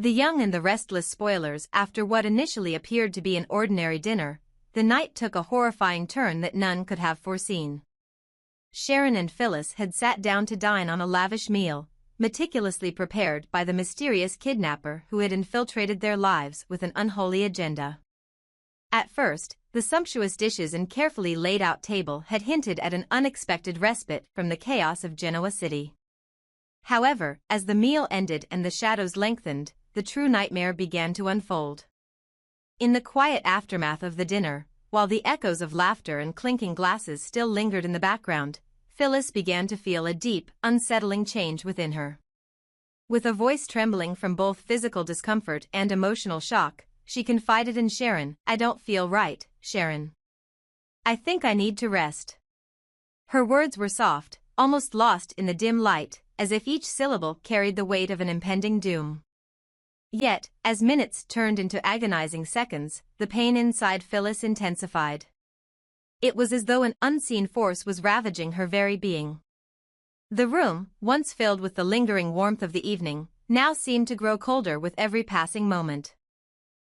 The young and the restless spoilers. After what initially appeared to be an ordinary dinner, the night took a horrifying turn that none could have foreseen. Sharon and Phyllis had sat down to dine on a lavish meal, meticulously prepared by the mysterious kidnapper who had infiltrated their lives with an unholy agenda. At first, the sumptuous dishes and carefully laid-out table had hinted at an unexpected respite from the chaos of Genoa City. However, as the meal ended and the shadows lengthened, the true nightmare began to unfold. In the quiet aftermath of the dinner, while the echoes of laughter and clinking glasses still lingered in the background, Phyllis began to feel a deep, unsettling change within her. With a voice trembling from both physical discomfort and emotional shock, she confided in Sharon, "I don't feel right, Sharon. I think I need to rest." Her words were soft, almost lost in the dim light, as if each syllable carried the weight of an impending doom. Yet, as minutes turned into agonizing seconds, the pain inside Phyllis intensified. It was as though an unseen force was ravaging her very being. The room, once filled with the lingering warmth of the evening, now seemed to grow colder with every passing moment.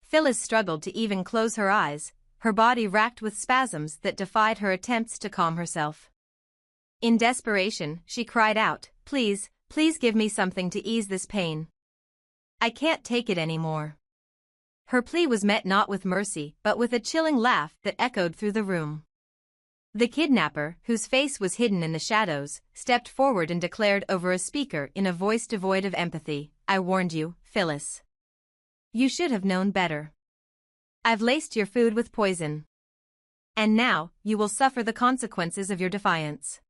Phyllis struggled to even close her eyes, her body racked with spasms that defied her attempts to calm herself. In desperation, she cried out, "Please, please give me something to ease this pain. I can't take it anymore." Her plea was met not with mercy but with a chilling laugh that echoed through the room. The kidnapper, whose face was hidden in the shadows, stepped forward and declared over a speaker in a voice devoid of empathy, "I warned you, Phyllis. You should have known better. I've laced your food with poison. And now, you will suffer the consequences of your defiance."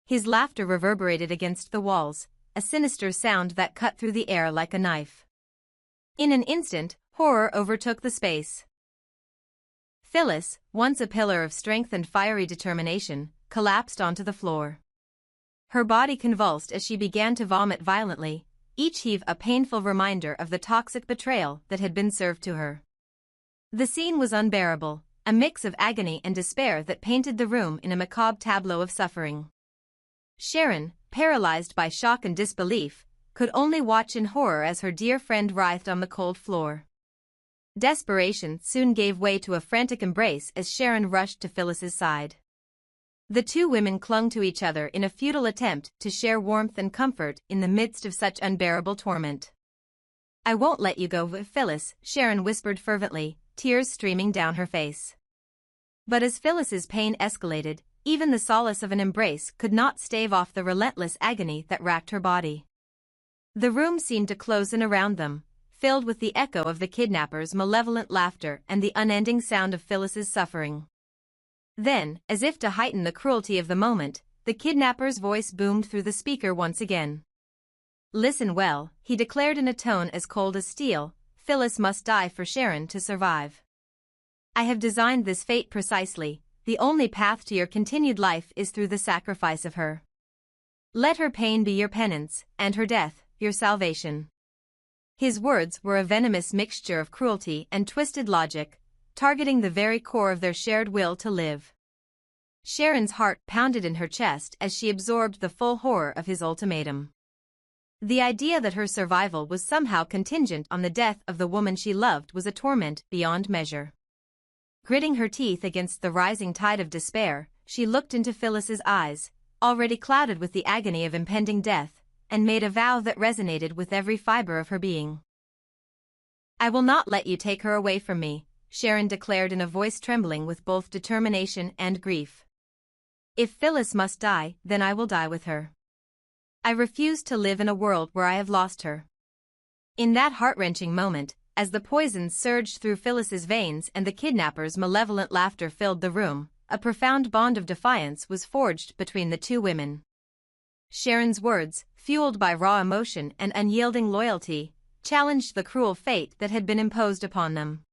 His laughter reverberated against the walls, a sinister sound that cut through the air like a knife. In an instant, horror overtook the space. Phyllis, once a pillar of strength and fiery determination, collapsed onto the floor. Her body convulsed as she began to vomit violently, each heave a painful reminder of the toxic betrayal that had been served to her. The scene was unbearable, a mix of agony and despair that painted the room in a macabre tableau of suffering. Sharon, paralyzed by shock and disbelief, could only watch in horror as her dear friend writhed on the cold floor. Desperation soon gave way to a frantic embrace as Sharon rushed to Phyllis's side. The two women clung to each other in a futile attempt to share warmth and comfort in the midst of such unbearable torment. "I won't let you go, Phyllis," Sharon whispered fervently, tears streaming down her face. But as Phyllis's pain escalated, even the solace of an embrace could not stave off the relentless agony that racked her body. The room seemed to close in around them, filled with the echo of the kidnapper's malevolent laughter and the unending sound of Phyllis's suffering. Then, as if to heighten the cruelty of the moment, the kidnapper's voice boomed through the speaker once again. "Listen well," he declared in a tone as cold as steel, "Phyllis must die for Sharon to survive. I have designed this fate precisely. The only path to your continued life is through the sacrifice of her. Let her pain be your penance, and her death, your salvation." His words were a venomous mixture of cruelty and twisted logic, targeting the very core of their shared will to live. Sharon's heart pounded in her chest as she absorbed the full horror of his ultimatum. The idea that her survival was somehow contingent on the death of the woman she loved was a torment beyond measure. Gritting her teeth against the rising tide of despair, she looked into Phyllis's eyes, already clouded with the agony of impending death, and made a vow that resonated with every fiber of her being. "I will not let you take her away from me," Sharon declared in a voice trembling with both determination and grief. "If Phyllis must die, then I will die with her. I refuse to live in a world where I have lost her." In that heart-wrenching moment, as the poison surged through Phyllis's veins and the kidnapper's malevolent laughter filled the room, a profound bond of defiance was forged between the two women. Sharon's words, fueled by raw emotion and unyielding loyalty, challenged the cruel fate that had been imposed upon them.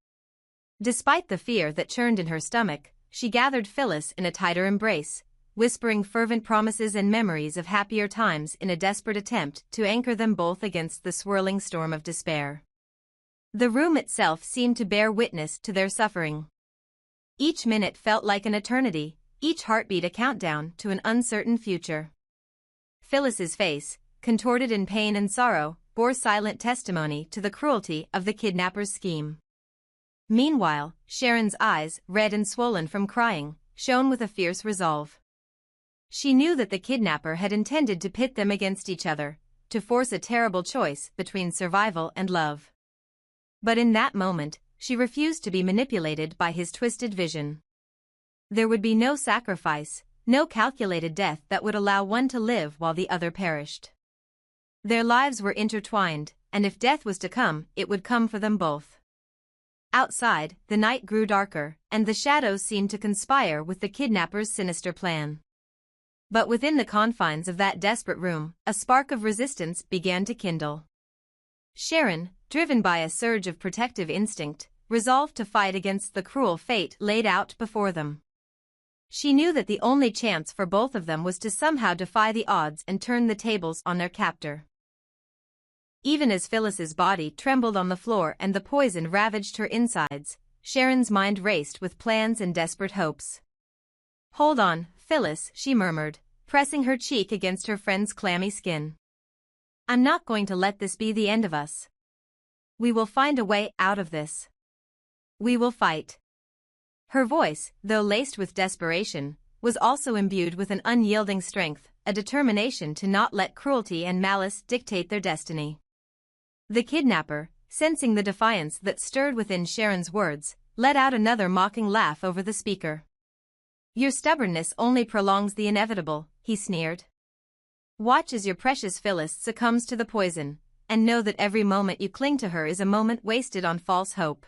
Despite the fear that churned in her stomach, she gathered Phyllis in a tighter embrace, whispering fervent promises and memories of happier times in a desperate attempt to anchor them both against the swirling storm of despair. The room itself seemed to bear witness to their suffering. Each minute felt like an eternity, each heartbeat a countdown to an uncertain future. Phyllis's face, contorted in pain and sorrow, bore silent testimony to the cruelty of the kidnapper's scheme. Meanwhile, Sharon's eyes, red and swollen from crying, shone with a fierce resolve. She knew that the kidnapper had intended to pit them against each other, to force a terrible choice between survival and love. But in that moment, she refused to be manipulated by his twisted vision. There would be no sacrifice, no calculated death that would allow one to live while the other perished. Their lives were intertwined, and if death was to come, it would come for them both. Outside, the night grew darker, and the shadows seemed to conspire with the kidnapper's sinister plan. But within the confines of that desperate room, a spark of resistance began to kindle. Sharon, driven by a surge of protective instinct, resolved to fight against the cruel fate laid out before them. She knew that the only chance for both of them was to somehow defy the odds and turn the tables on their captor. Even as Phyllis's body trembled on the floor and the poison ravaged her insides, Sharon's mind raced with plans and desperate hopes. "Hold on, Phyllis," she murmured, pressing her cheek against her friend's clammy skin. "I'm not going to let this be the end of us. We will find a way out of this. We will fight." Her voice, though laced with desperation, was also imbued with an unyielding strength, a determination to not let cruelty and malice dictate their destiny. The kidnapper, sensing the defiance that stirred within Sharon's words, let out another mocking laugh over the speaker. "Your stubbornness only prolongs the inevitable," he sneered. "Watch as your precious Phyllis succumbs to the poison, and know that every moment you cling to her is a moment wasted on false hope."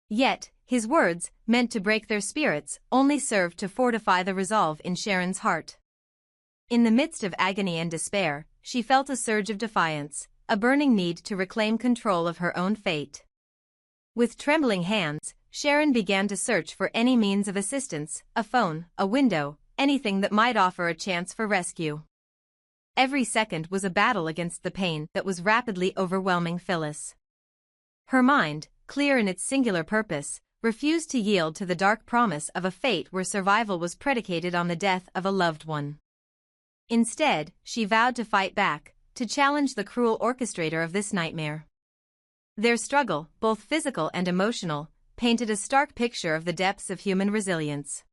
Yet, his words, meant to break their spirits, only served to fortify the resolve in Sharon's heart. In the midst of agony and despair, she felt a surge of defiance, a burning need to reclaim control of her own fate. With trembling hands, Sharon began to search for any means of assistance, a phone, a window, anything that might offer a chance for rescue. Every second was a battle against the pain that was rapidly overwhelming Phyllis. Her mind, clear in its singular purpose, refused to yield to the dark promise of a fate where survival was predicated on the death of a loved one. Instead, she vowed to fight back, to challenge the cruel orchestrator of this nightmare. Their struggle, both physical and emotional, painted a stark picture of the depths of human resilience.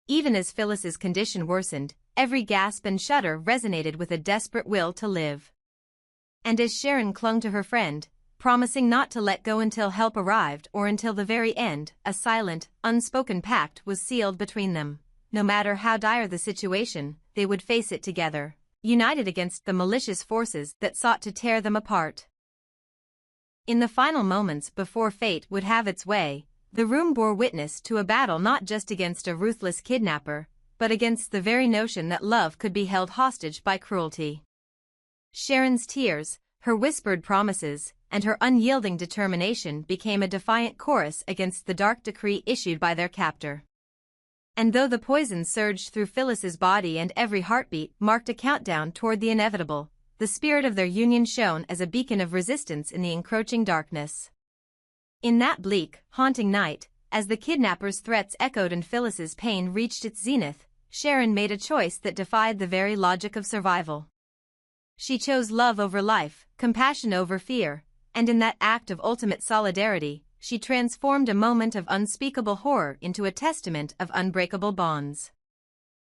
Even as Phyllis's condition worsened, every gasp and shudder resonated with a desperate will to live. And as Sharon clung to her friend, promising not to let go until help arrived or until the very end, a silent, unspoken pact was sealed between them. No matter how dire the situation, they would face it together, united against the malicious forces that sought to tear them apart. In the final moments before fate would have its way, the room bore witness to a battle not just against a ruthless kidnapper, but against the very notion that love could be held hostage by cruelty. Sharon's tears, her whispered promises, and her unyielding determination became a defiant chorus against the dark decree issued by their captor. And though the poison surged through Phyllis's body and every heartbeat marked a countdown toward the inevitable, the spirit of their union shone as a beacon of resistance in the encroaching darkness. In that bleak, haunting night, as the kidnapper's threats echoed and Phyllis's pain reached its zenith, Sharon made a choice that defied the very logic of survival. She chose love over life, compassion over fear, and in that act of ultimate solidarity, she transformed a moment of unspeakable horror into a testament of unbreakable bonds.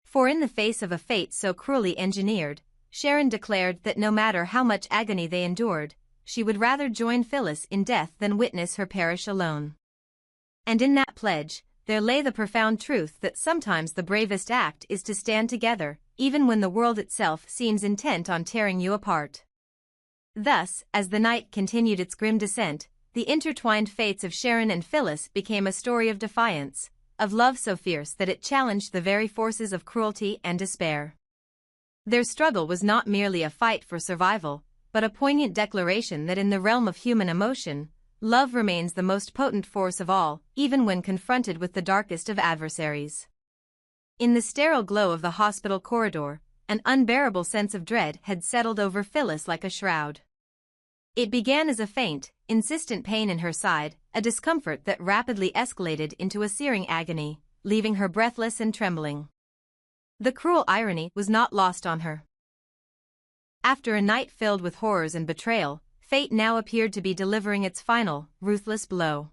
For in the face of a fate so cruelly engineered, Sharon declared that no matter how much agony they endured, she would rather join Phyllis in death than witness her perish alone. And in that pledge, there lay the profound truth that sometimes the bravest act is to stand together, even when the world itself seems intent on tearing you apart. Thus, as the night continued its grim descent, the intertwined fates of Sharon and Phyllis became a story of defiance, of love so fierce that it challenged the very forces of cruelty and despair. Their struggle was not merely a fight for survival, but a poignant declaration that in the realm of human emotion, love remains the most potent force of all, even when confronted with the darkest of adversaries. In the sterile glow of the hospital corridor, an unbearable sense of dread had settled over Phyllis like a shroud. It began as a faint, insistent pain in her side, a discomfort that rapidly escalated into a searing agony, leaving her breathless and trembling. The cruel irony was not lost on her. After a night filled with horrors and betrayal, fate now appeared to be delivering its final, ruthless blow.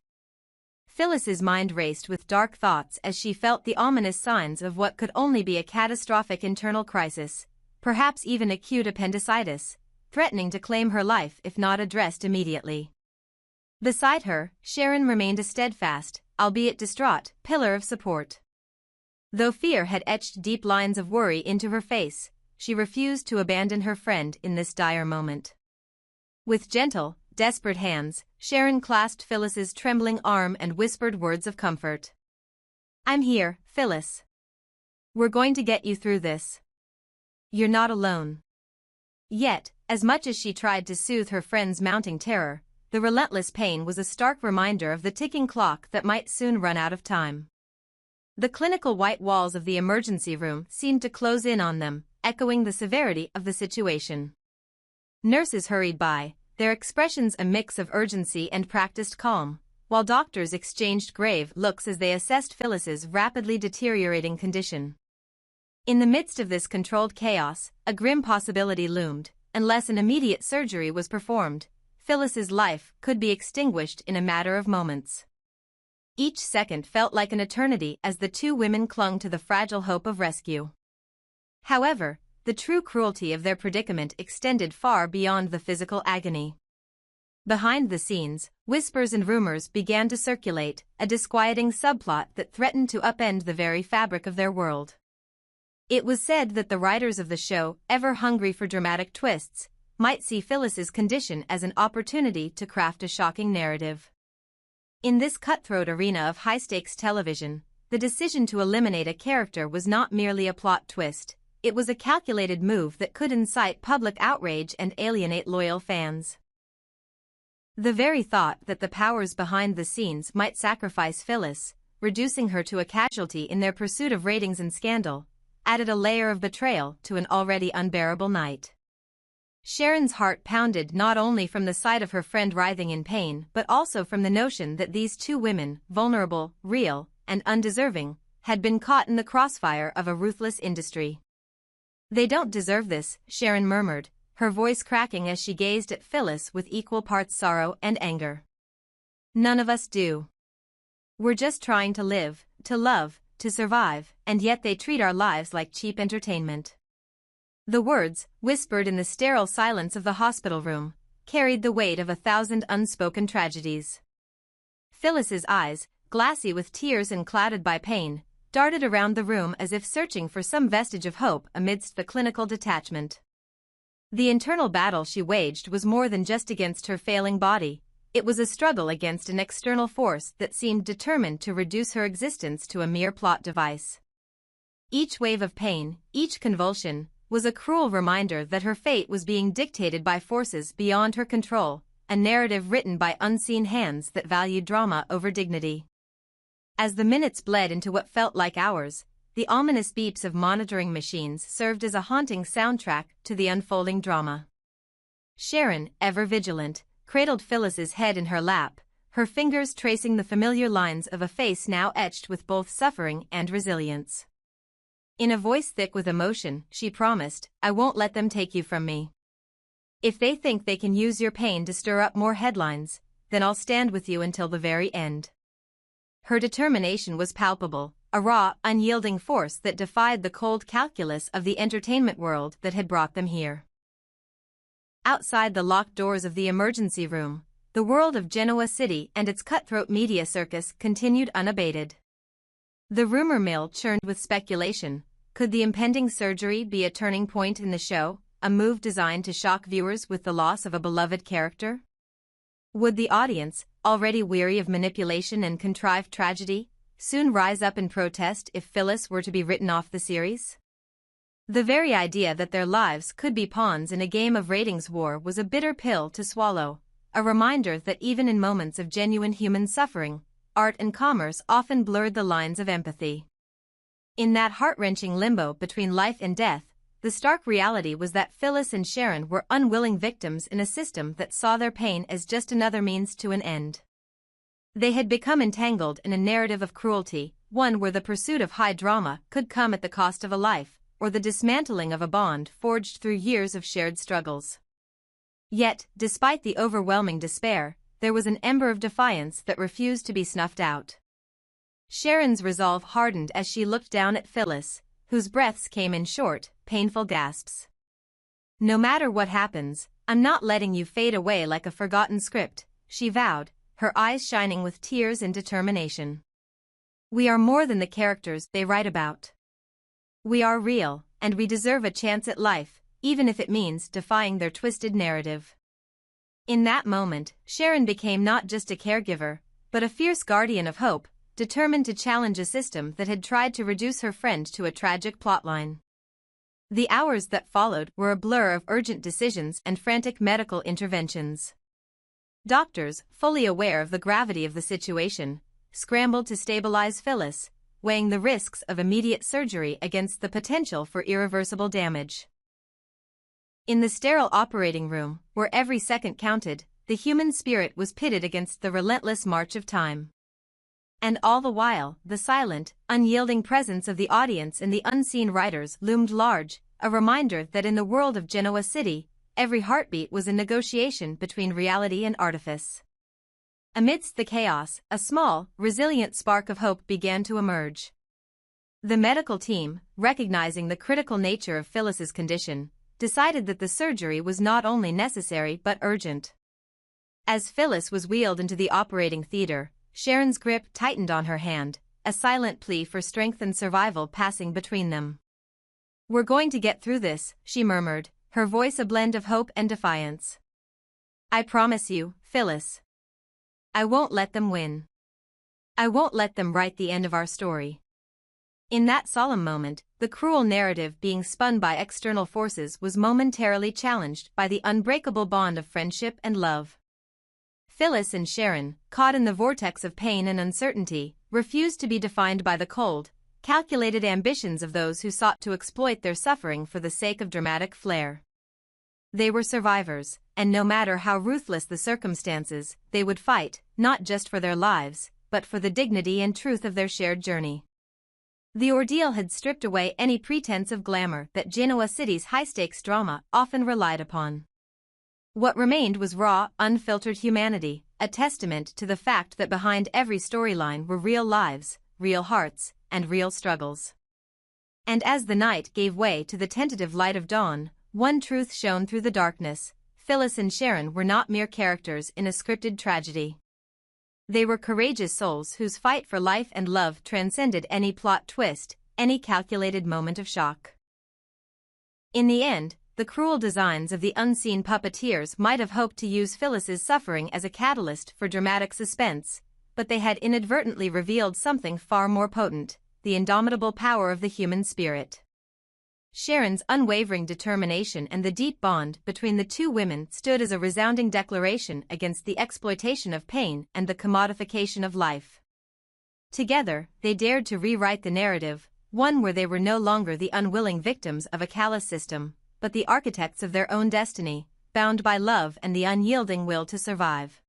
Phyllis's mind raced with dark thoughts as she felt the ominous signs of what could only be a catastrophic internal crisis, perhaps even acute appendicitis, threatening to claim her life if not addressed immediately. Beside her, Sharon remained a steadfast, albeit distraught, pillar of support. Though fear had etched deep lines of worry into her face, she refused to abandon her friend in this dire moment. With gentle, desperate hands, Sharon clasped Phyllis's trembling arm and whispered words of comfort. "I'm here, Phyllis. We're going to get you through this. You're not alone." Yet, as much as she tried to soothe her friend's mounting terror, the relentless pain was a stark reminder of the ticking clock that might soon run out of time. The clinical white walls of the emergency room seemed to close in on them, echoing the severity of the situation. Nurses hurried by, their expressions a mix of urgency and practiced calm, while doctors exchanged grave looks as they assessed Phyllis's rapidly deteriorating condition. In the midst of this controlled chaos, a grim possibility loomed. Unless an immediate surgery was performed, Phyllis's life could be extinguished in a matter of moments. Each second felt like an eternity as the two women clung to the fragile hope of rescue. However, the true cruelty of their predicament extended far beyond the physical agony. Behind the scenes, whispers and rumors began to circulate, a disquieting subplot that threatened to upend the very fabric of their world. It was said that the writers of the show, ever hungry for dramatic twists, might see Phyllis's condition as an opportunity to craft a shocking narrative. In this cutthroat arena of high-stakes television, the decision to eliminate a character was not merely a plot twist, it was a calculated move that could incite public outrage and alienate loyal fans. The very thought that the powers behind the scenes might sacrifice Phyllis, reducing her to a casualty in their pursuit of ratings and scandal, added a layer of betrayal to an already unbearable night. Sharon's heart pounded not only from the sight of her friend writhing in pain but also from the notion that these two women, vulnerable, real, and undeserving, had been caught in the crossfire of a ruthless industry. "They don't deserve this," Sharon murmured, her voice cracking as she gazed at Phyllis with equal parts sorrow and anger. "None of us do. We're just trying to live, to love, to survive, and yet they treat our lives like cheap entertainment." The words, whispered in the sterile silence of the hospital room, carried the weight of 1,000 unspoken tragedies. Phyllis's eyes, glassy with tears and clouded by pain, darted around the room as if searching for some vestige of hope amidst the clinical detachment. The internal battle she waged was more than just against her failing body, it was a struggle against an external force that seemed determined to reduce her existence to a mere plot device. Each wave of pain, each convulsion, was a cruel reminder that her fate was being dictated by forces beyond her control, a narrative written by unseen hands that valued drama over dignity. As the minutes bled into what felt like hours, the ominous beeps of monitoring machines served as a haunting soundtrack to the unfolding drama. Sharon, ever vigilant, cradled Phyllis's head in her lap, her fingers tracing the familiar lines of a face now etched with both suffering and resilience. In a voice thick with emotion, she promised, "I won't let them take you from me. If they think they can use your pain to stir up more headlines, then I'll stand with you until the very end." Her determination was palpable, a raw, unyielding force that defied the cold calculus of the entertainment world that had brought them here. Outside the locked doors of the emergency room, the world of Genoa City and its cutthroat media circus continued unabated. The rumor mill churned with speculation. Could the impending surgery be a turning point in the show, a move designed to shock viewers with the loss of a beloved character? Would the audience, already weary of manipulation and contrived tragedy, soon rise up in protest if Phyllis were to be written off the series? The very idea that their lives could be pawns in a game of ratings war was a bitter pill to swallow, a reminder that even in moments of genuine human suffering, art and commerce often blurred the lines of empathy. In that heart-wrenching limbo between life and death, the stark reality was that Phyllis and Sharon were unwilling victims in a system that saw their pain as just another means to an end. They had become entangled in a narrative of cruelty, one where the pursuit of high drama could come at the cost of a life, or the dismantling of a bond forged through years of shared struggles. Yet, despite the overwhelming despair, there was an ember of defiance that refused to be snuffed out. Sharon's resolve hardened as she looked down at Phyllis, whose breaths came in short, painful gasps. "No matter what happens, I'm not letting you fade away like a forgotten script," she vowed, her eyes shining with tears and determination. "We are more than the characters they write about. We are real, and we deserve a chance at life, even if it means defying their twisted narrative." In that moment, Sharon became not just a caregiver, but a fierce guardian of hope, determined to challenge a system that had tried to reduce her friend to a tragic plotline. The hours that followed were a blur of urgent decisions and frantic medical interventions. Doctors, fully aware of the gravity of the situation, scrambled to stabilize Phyllis, weighing the risks of immediate surgery against the potential for irreversible damage. In the sterile operating room, where every second counted, the human spirit was pitted against the relentless march of time. And all the while, the silent, unyielding presence of the audience and the unseen writers loomed large, a reminder that in the world of Genoa City, every heartbeat was a negotiation between reality and artifice. Amidst the chaos, a small, resilient spark of hope began to emerge. The medical team, recognizing the critical nature of Phyllis's condition, decided that the surgery was not only necessary but urgent. As Phyllis was wheeled into the operating theater, Sharon's grip tightened on her hand, a silent plea for strength and survival passing between them. "We're going to get through this," she murmured, her voice a blend of hope and defiance. "I promise you, Phyllis. I won't let them win. I won't let them write the end of our story." In that solemn moment, the cruel narrative being spun by external forces was momentarily challenged by the unbreakable bond of friendship and love. Phyllis and Sharon, caught in the vortex of pain and uncertainty, refused to be defined by the cold, calculated ambitions of those who sought to exploit their suffering for the sake of dramatic flair. They were survivors, and no matter how ruthless the circumstances, they would fight, not just for their lives, but for the dignity and truth of their shared journey. The ordeal had stripped away any pretense of glamour that Genoa City's high-stakes drama often relied upon. What remained was raw, unfiltered humanity, a testament to the fact that behind every storyline were real lives, real hearts, and real struggles. And as the night gave way to the tentative light of dawn, one truth shone through the darkness: Phyllis and Sharon were not mere characters in a scripted tragedy. They were courageous souls whose fight for life and love transcended any plot twist, any calculated moment of shock. In the end, the cruel designs of the unseen puppeteers might have hoped to use Phyllis's suffering as a catalyst for dramatic suspense, but they had inadvertently revealed something far more potent: the indomitable power of the human spirit. Sharon's unwavering determination and the deep bond between the two women stood as a resounding declaration against the exploitation of pain and the commodification of life. Together, they dared to rewrite the narrative, one where they were no longer the unwilling victims of a callous system, but the architects of their own destiny, bound by love and the unyielding will to survive.